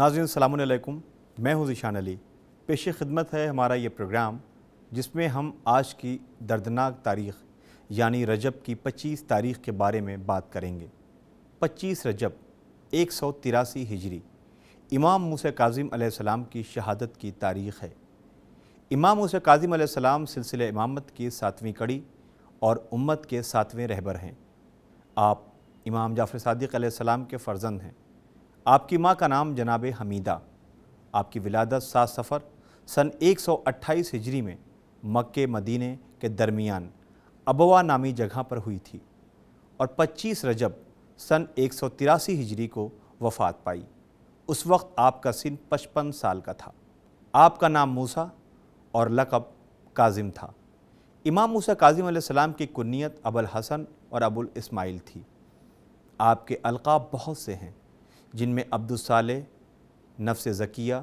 ناظرین السلام علیکم، میں ہوں ذیشان علی۔ پیش خدمت ہے ہمارا یہ پروگرام جس میں ہم آج کی دردناک تاریخ یعنی رجب کی 25 تاریخ کے بارے میں بات کریں گے۔ 25 رجب 183 ہجری امام موسیٰ کاظم علیہ السلام کی شہادت کی تاریخ ہے۔ امام موسیٰ کاظم علیہ السلام سلسلہ امامت کی 7ویں کڑی اور امت کے 7ویں رہبر ہیں۔ آپ امام جعفر صادق علیہ السلام کے فرزند ہیں۔ آپ کی ماں کا نام جناب حمیدہ۔ آپ کی ولادت 7 صفر سن 128 ہجری میں مکہ مدینہ کے درمیان ابوا نامی جگہ پر ہوئی تھی اور 25 رجب سن 183 ہجری کو وفات پائی۔ اس وقت آپ کا سن 55 سال کا تھا۔ آپ کا نام موسیٰ اور لقب کاظم تھا۔ امام موسیٰ کاظم علیہ السلام کی کنیت ابو الحسن اور ابو الاسماعیل تھی۔ آپ کے القاب بہت سے ہیں جن میں عبد الصالح، نفس زکیہ،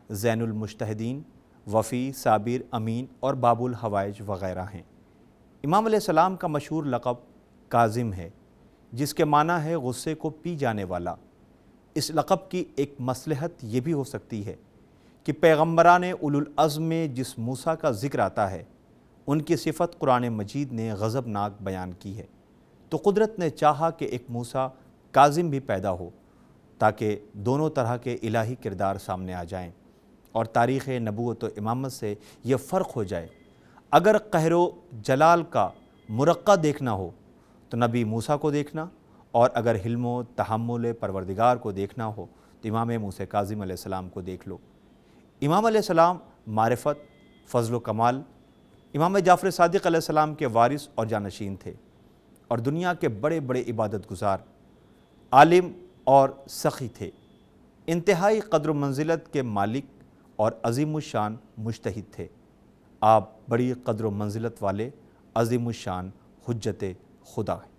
زین المجتہدین، وفی، صابر، امین اور باب الحوائج وغیرہ ہیں۔ امام علیہ السلام کا مشہور لقب کاظم ہے جس کے معنی ہے غصے کو پی جانے والا۔ اس لقب کی ایک مصلحت یہ بھی ہو سکتی ہے کہ پیغمبران اولو العزم میں جس موسیٰ کا ذکر آتا ہے ان کی صفت قرآن مجید نے غضبناک بیان کی ہے، تو قدرت نے چاہا کہ ایک موسیٰ کاظم بھی پیدا ہو تاکہ دونوں طرح کے الہی کردار سامنے آ جائیں اور تاریخ نبوت و امامت سے یہ فرق ہو جائے۔ اگر قہر و جلال کا مرقع دیکھنا ہو تو نبی موسیٰ کو دیکھنا، اور اگر حلم و تحمل پروردگار کو دیکھنا ہو تو امام موسیٰ کاظم علیہ السلام کو دیکھ لو۔ امام علیہ السلام معرفت، فضل و کمال، امام جعفر صادق علیہ السلام کے وارث اور جانشین تھے اور دنیا کے بڑے بڑے عبادت گزار، عالم اور سخی تھے۔ انتہائی قدر و منزلت کے مالک اور عظیم الشان مجتہد تھے۔ آپ بڑی قدر و منزلت والے عظیم الشان حجت خدا ہیں۔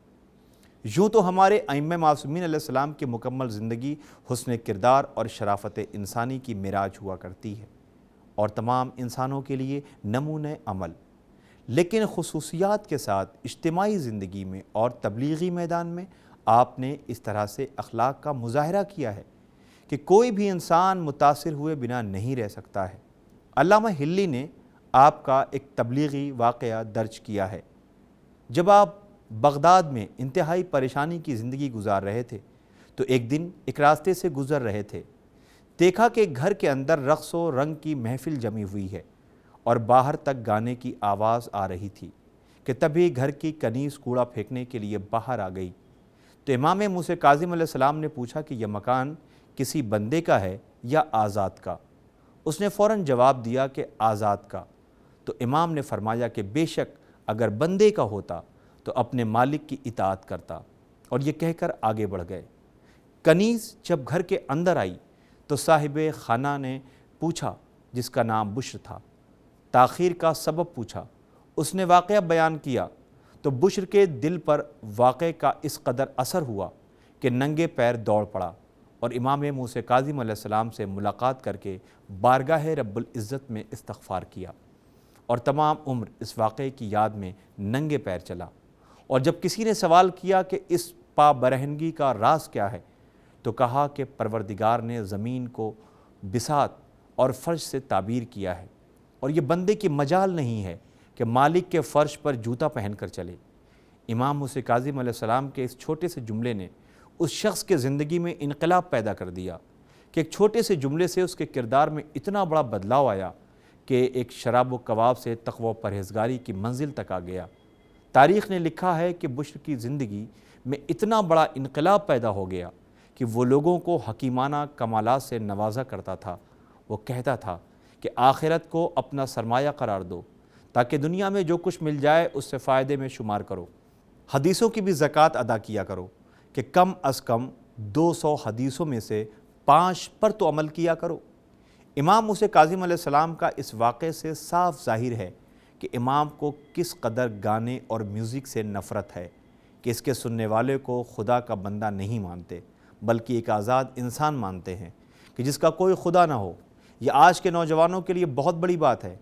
یوں تو ہمارے ائمہ معصومین علیہ السلام کی مکمل زندگی حسن کردار اور شرافت انسانی کی معراج ہوا کرتی ہے اور تمام انسانوں کے لیے نمونہ عمل، لیکن خصوصیات کے ساتھ اجتماعی زندگی میں اور تبلیغی میدان میں آپ نے اس طرح سے اخلاق کا مظاہرہ کیا ہے کہ کوئی بھی انسان متاثر ہوئے بنا نہیں رہ سکتا ہے۔ علامہ حلی نے آپ کا ایک تبلیغی واقعہ درج کیا ہے۔ جب آپ بغداد میں انتہائی پریشانی کی زندگی گزار رہے تھے تو ایک دن ایک راستے سے گزر رہے تھے، دیکھا کہ گھر کے اندر رقص و رنگ کی محفل جمی ہوئی ہے اور باہر تک گانے کی آواز آ رہی تھی کہ تبھی گھر کی کنیز کوڑا پھینکنے کے لیے باہر آ گئی۔ تو امام موسیٰ کاظم علیہ السلام نے پوچھا کہ یہ مکان کسی بندے کا ہے یا آزاد کا؟ اس نے فوراً جواب دیا کہ آزاد کا۔ تو امام نے فرمایا کہ بے شک اگر بندے کا ہوتا تو اپنے مالک کی اطاعت کرتا، اور یہ کہہ کر آگے بڑھ گئے۔ کنیز جب گھر کے اندر آئی تو صاحب خانہ نے پوچھا، جس کا نام بشر تھا، تاخیر کا سبب پوچھا۔ اس نے واقعہ بیان کیا تو بشر کے دل پر واقعے کا اس قدر اثر ہوا کہ ننگے پیر دوڑ پڑا اور امام موسیٰ کاظم علیہ السلام سے ملاقات کر کے بارگاہ رب العزت میں استغفار کیا اور تمام عمر اس واقعے کی یاد میں ننگے پیر چلا۔ اور جب کسی نے سوال کیا کہ اس پا برہنگی کا راز کیا ہے تو کہا کہ پروردگار نے زمین کو بساط اور فرش سے تعبیر کیا ہے اور یہ بندے کی مجال نہیں ہے کہ مالک کے فرش پر جوتا پہن کر چلے۔ امام موسیٰ کاظم علیہ السلام کے اس چھوٹے سے جملے نے اس شخص کے زندگی میں انقلاب پیدا کر دیا کہ ایک چھوٹے سے جملے سے اس کے کردار میں اتنا بڑا بدلاؤ آیا کہ ایک شراب و کباب سے تقوی و پرہیزگاری کی منزل تک آ گیا۔ تاریخ نے لکھا ہے کہ بشر کی زندگی میں اتنا بڑا انقلاب پیدا ہو گیا کہ وہ لوگوں کو حکیمانہ کمالات سے نوازا کرتا تھا۔ وہ کہتا تھا کہ آخرت کو اپنا سرمایہ قرار دو تاکہ دنیا میں جو کچھ مل جائے اس سے فائدے میں شمار کرو۔ حدیثوں کی بھی زکوٰۃ ادا کیا کرو کہ کم از کم 200 حدیثوں میں سے 5 پر تو عمل کیا کرو۔ امام موسیٰ کاظم علیہ السلام کا اس واقعے سے صاف ظاہر ہے کہ امام کو کس قدر گانے اور میوزک سے نفرت ہے کہ اس کے سننے والے کو خدا کا بندہ نہیں مانتے بلکہ ایک آزاد انسان مانتے ہیں کہ جس کا کوئی خدا نہ ہو۔ یہ آج کے نوجوانوں کے لیے بہت بڑی بات ہے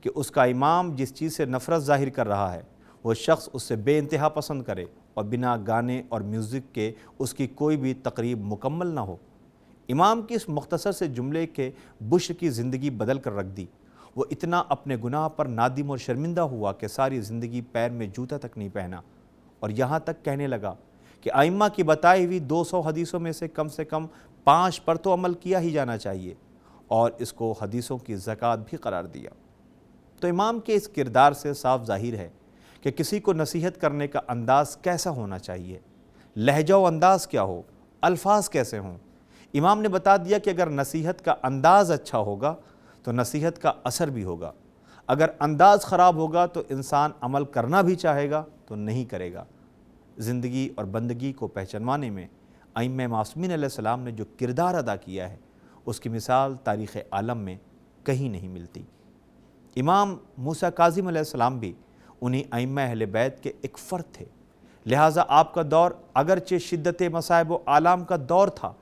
کہ اس کا امام جس چیز سے نفرت ظاہر کر رہا ہے وہ شخص اس سے بے انتہا پسند کرے اور بنا گانے اور میوزک کے اس کی کوئی بھی تقریب مکمل نہ ہو۔ امام کی اس مختصر سے جملے کے بشر کی زندگی بدل کر رکھ دی۔ وہ اتنا اپنے گناہ پر نادم اور شرمندہ ہوا کہ ساری زندگی پیر میں جوتا تک نہیں پہنا، اور یہاں تک کہنے لگا کہ ائمہ کی بتائی ہوئی 200 حدیثوں میں سے کم 5 پر تو عمل کیا ہی جانا چاہیے، اور اس کو حدیثوں کی زکوٰۃ بھی قرار دیا۔ تو امام کے اس کردار سے صاف ظاہر ہے کہ کسی کو نصیحت کرنے کا انداز کیسا ہونا چاہیے، لہجہ و انداز کیا ہو، الفاظ کیسے ہوں۔ امام نے بتا دیا کہ اگر نصیحت کا انداز اچھا ہوگا تو نصیحت کا اثر بھی ہوگا، اگر انداز خراب ہوگا تو انسان عمل کرنا بھی چاہے گا تو نہیں کرے گا۔ زندگی اور بندگی کو پہچانوانے میں ائمہ معصومین علیہ السلام نے جو کردار ادا کیا ہے، اس کی مثال تاریخ عالم میں کہیں نہیں ملتی۔ امام موسیٰ کاظم علیہ السلام بھی انہی ائمہ اہل بیت کے ایک فرد تھے، لہٰذا آپ کا دور اگرچہ شدت مصائب و آلام کا دور تھا،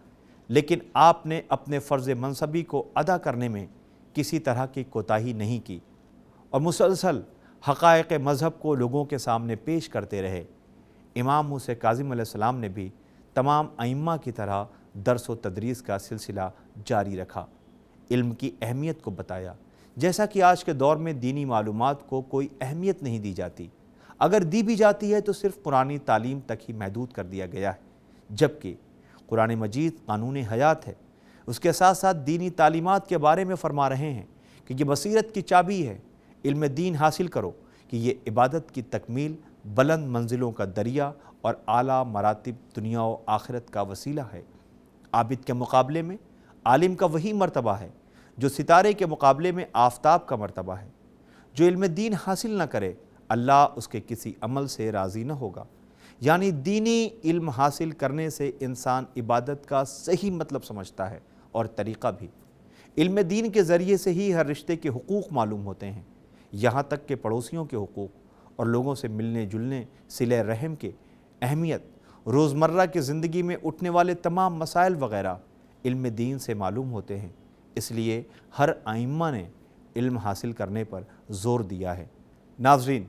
لیکن آپ نے اپنے فرض منصبی کو ادا کرنے میں کسی طرح کی کوتاہی نہیں کی اور مسلسل حقائق مذہب کو لوگوں کے سامنے پیش کرتے رہے۔ امام موسیٰ کاظم علیہ السلام نے بھی تمام ائمہ کی طرح درس و تدریس کا سلسلہ جاری رکھا، علم کی اہمیت کو بتایا، جیسا کہ آج کے دور میں دینی معلومات کو کوئی اہمیت نہیں دی جاتی، اگر دی بھی جاتی ہے تو صرف قرآنی تعلیم تک ہی محدود کر دیا گیا ہے، جبکہ قرآن مجید قانون حیات ہے۔ اس کے ساتھ ساتھ دینی تعلیمات کے بارے میں فرما رہے ہیں کہ یہ بصیرت کی چابی ہے، علم دین حاصل کرو کہ یہ عبادت کی تکمیل، بلند منزلوں کا دریا اور اعلیٰ مراتب دنیا و آخرت کا وسیلہ ہے۔ عابد کے مقابلے میں عالم کا وہی مرتبہ ہے جو ستارے کے مقابلے میں آفتاب کا مرتبہ ہے۔ جو علم دین حاصل نہ کرے، اللہ اس کے کسی عمل سے راضی نہ ہوگا۔ یعنی دینی علم حاصل کرنے سے انسان عبادت کا صحیح مطلب سمجھتا ہے اور طریقہ بھی۔ علم دین کے ذریعے سے ہی ہر رشتے کے حقوق معلوم ہوتے ہیں، یہاں تک کہ پڑوسیوں کے حقوق اور لوگوں سے ملنے جلنے، صلہ رحم کے اہمیت، روزمرہ کی زندگی میں اٹھنے والے تمام مسائل وغیرہ علم دین سے معلوم ہوتے ہیں۔ اس لیے ہر ائمہ نے علم حاصل کرنے پر زور دیا ہے۔ ناظرین،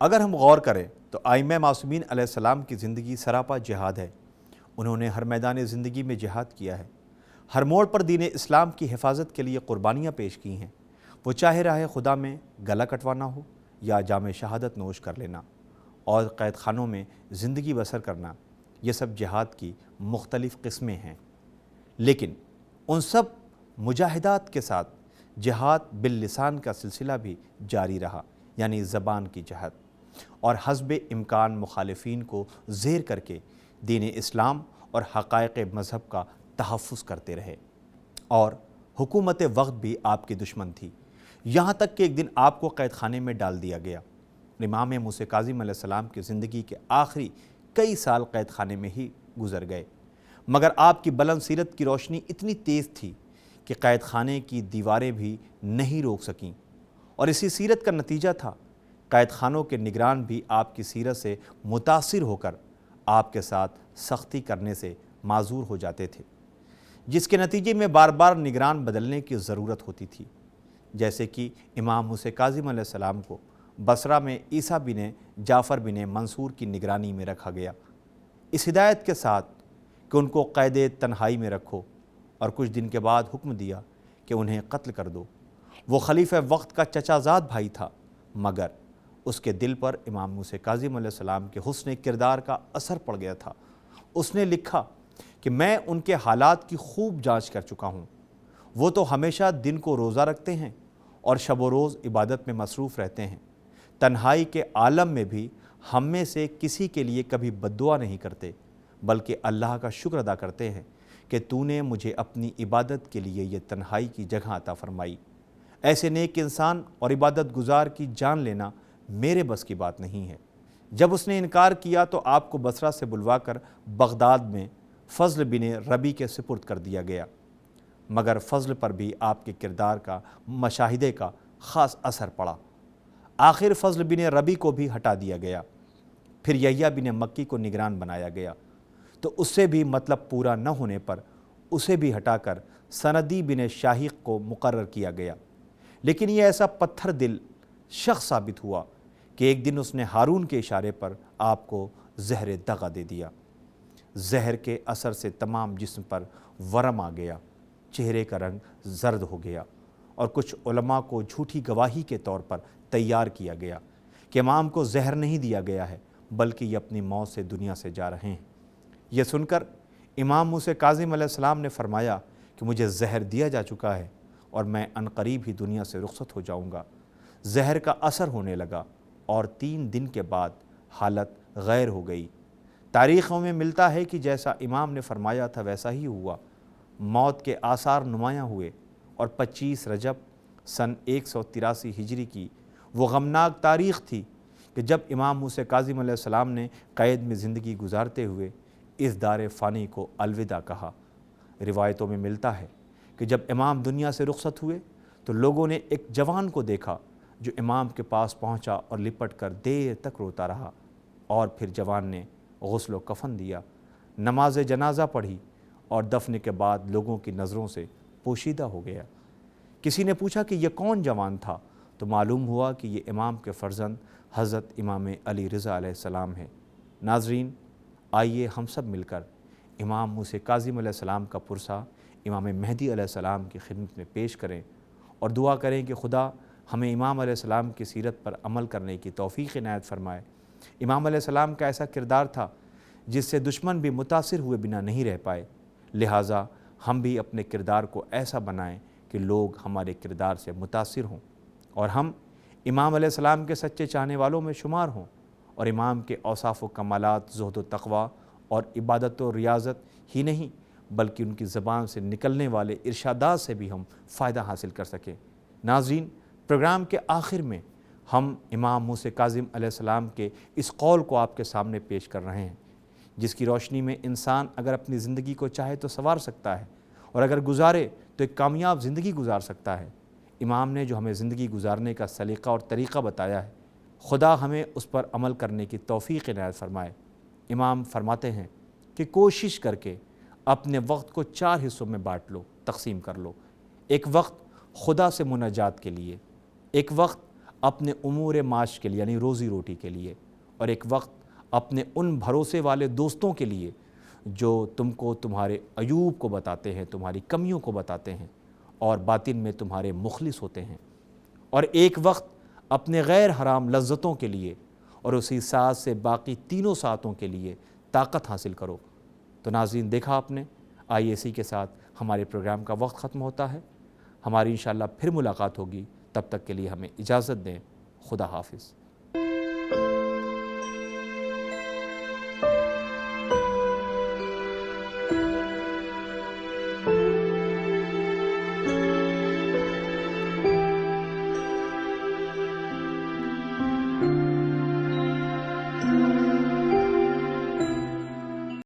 اگر ہم غور کریں تو ائمہ معصومین علیہ السلام کی زندگی سراپا جہاد ہے۔ انہوں نے ہر میدان زندگی میں جہاد کیا ہے، ہر موڑ پر دین اسلام کی حفاظت کے لیے قربانیاں پیش کی ہیں، وہ چاہے راہ خدا میں گلا کٹوانا ہو یا جام شہادت نوش کر لینا اور قید خانوں میں زندگی بسر کرنا، یہ سب جہاد کی مختلف قسمیں ہیں۔ لیکن ان سب مجاہدات کے ساتھ جہاد باللسان کا سلسلہ بھی جاری رہا، یعنی زبان کی جہاد، اور حسب امکان مخالفین کو زیر کر کے دین اسلام اور حقائق مذہب کا تحفظ کرتے رہے۔ اور حکومت وقت بھی آپ کی دشمن تھی، یہاں تک کہ ایک دن آپ کو قید خانے میں ڈال دیا گیا۔ امام موسیٰ کاظم علیہ السلام کی زندگی کے آخری کئی سال قید خانے میں ہی گزر گئے، مگر آپ کی بلند سیرت کی روشنی اتنی تیز تھی کہ قید خانے کی دیواریں بھی نہیں روک سکیں، اور اسی سیرت کا نتیجہ تھا قید خانوں کے نگران بھی آپ کی سیرت سے متاثر ہو کر آپ کے ساتھ سختی کرنے سے معذور ہو جاتے تھے، جس کے نتیجے میں بار بار نگران بدلنے کی ضرورت ہوتی تھی، جیسے کہ امام موسیٰ کاظم علیہ السلام کو بصرہ میں عیسیٰ بن جعفر بن منصور کی نگرانی میں رکھا گیا، اس ہدایت کے ساتھ کہ ان کو قید تنہائی میں رکھو، اور کچھ دن کے بعد حکم دیا کہ انہیں قتل کر دو۔ وہ خلیفہ وقت کا چچا زاد بھائی تھا، مگر اس کے دل پر امام موسیٰ کاظم علیہ السلام کے حسن کردار کا اثر پڑ گیا تھا۔ اس نے لکھا کہ میں ان کے حالات کی خوب جانچ کر چکا ہوں، وہ تو ہمیشہ دن کو روزہ رکھتے ہیں اور شب و روز عبادت میں مصروف رہتے ہیں، تنہائی کے عالم میں بھی ہم میں سے کسی کے لیے کبھی بد دعا نہیں کرتے، بلکہ اللہ کا شکر ادا کرتے ہیں کہ تو نے مجھے اپنی عبادت کے لیے یہ تنہائی کی جگہ عطا فرمائی۔ ایسے نیک انسان اور عبادت گزار کی جان لینا میرے بس کی بات نہیں ہے۔ جب اس نے انکار کیا تو آپ کو بصرہ سے بلوا کر بغداد میں فضل بن ربی کے سپرد کر دیا گیا، مگر فضل پر بھی آپ کے کردار کا مشاہدے کا خاص اثر پڑا۔ آخر فضل بن ربی کو بھی ہٹا دیا گیا، پھر یحییٰ بن مکی کو نگران بنایا گیا، تو اس سے بھی مطلب پورا نہ ہونے پر اسے بھی ہٹا کر سندی بن شاہق کو مقرر کیا گیا۔ لیکن یہ ایسا پتھر دل شخص ثابت ہوا کہ ایک دن اس نے ہارون کے اشارے پر آپ کو زہر دغا دے دیا۔ زہر کے اثر سے تمام جسم پر ورم آ گیا، چہرے کا رنگ زرد ہو گیا، اور کچھ علماء کو جھوٹی گواہی کے طور پر تیار کیا گیا کہ امام کو زہر نہیں دیا گیا ہے بلکہ یہ اپنی موت سے دنیا سے جا رہے ہیں۔ یہ سن کر امام موسیٰ کاظم علیہ السلام نے فرمایا کہ مجھے زہر دیا جا چکا ہے اور میں عنقریب ہی دنیا سے رخصت ہو جاؤں گا۔ زہر کا اثر ہونے لگا اور 3 دن کے بعد حالت غیر ہو گئی۔ تاریخوں میں ملتا ہے کہ جیسا امام نے فرمایا تھا ویسا ہی ہوا۔ موت کے آثار نمایاں ہوئے اور 25 رجب سن 183 ہجری کی وہ غمناک تاریخ تھی کہ جب امام موسیٰ کاظم علیہ السلام نے قید میں زندگی گزارتے ہوئے اس دار فانی کو الوداع کہا۔ روایتوں میں ملتا ہے کہ جب امام دنیا سے رخصت ہوئے تو لوگوں نے ایک جوان کو دیکھا جو امام کے پاس پہنچا اور لپٹ کر دیر تک روتا رہا، اور پھر جوان نے غسل و کفن دیا، نماز جنازہ پڑھی اور دفن کے بعد لوگوں کی نظروں سے پوشیدہ ہو گیا۔ کسی نے پوچھا کہ یہ کون جوان تھا تو معلوم ہوا کہ یہ امام کے فرزند حضرت امام علی رضا علیہ السلام ہے۔ ناظرین، آئیے ہم سب مل کر امام موسیٰ کاظم علیہ السلام کا پرسہ امام مہدی علیہ السلام کی خدمت میں پیش کریں اور دعا کریں کہ خدا ہمیں امام علیہ السلام کی سیرت پر عمل کرنے کی توفیق عنایت فرمائے۔ امام علیہ السلام کا ایسا کردار تھا جس سے دشمن بھی متاثر ہوئے بنا نہیں رہ پائے، لہٰذا ہم بھی اپنے کردار کو ایسا بنائیں کہ لوگ ہمارے کردار سے متاثر ہوں اور ہم امام علیہ السلام کے سچے چاہنے والوں میں شمار ہوں، اور امام کے اوصاف و کمالات، زہد و تقویٰ اور عبادت و ریاضت ہی نہیں بلکہ ان کی زبان سے نکلنے والے ارشادات سے بھی ہم فائدہ حاصل کر سکیں۔ ناظرین، پروگرام کے آخر میں ہم امام موسیٰ کاظم علیہ السلام کے اس قول کو آپ کے سامنے پیش کر رہے ہیں، جس کی روشنی میں انسان اگر اپنی زندگی کو چاہے تو سنوار سکتا ہے اور اگر گزارے تو ایک کامیاب زندگی گزار سکتا ہے۔ امام نے جو ہمیں زندگی گزارنے کا سلیقہ اور طریقہ بتایا ہے، خدا ہمیں اس پر عمل کرنے کی توفیق عنایت فرمائے۔ امام فرماتے ہیں کہ کوشش کر کے اپنے وقت کو 4 حصوں میں بانٹ لو، تقسیم کر لو۔ ایک وقت خدا سے مناجات کے لیے، ایک وقت اپنے امور معاش کے لیے یعنی روزی روٹی کے لیے، اور ایک وقت اپنے ان بھروسے والے دوستوں کے لیے جو تم کو تمہارے عیوب کو بتاتے ہیں، تمہاری کمیوں کو بتاتے ہیں اور باطن میں تمہارے مخلص ہوتے ہیں، اور ایک وقت اپنے غیر حرام لذتوں کے لیے، اور اسی ساتھ سے باقی 3 ساعتوں کے لیے طاقت حاصل کرو۔ تو ناظرین، دیکھا آپ نے، آئیے اسی کے ساتھ ہمارے پروگرام کا وقت ختم ہوتا ہے۔ ہماری انشاءاللہ پھر ملاقات ہوگی، تب تک کے لیے ہمیں اجازت دیں۔ خدا حافظ۔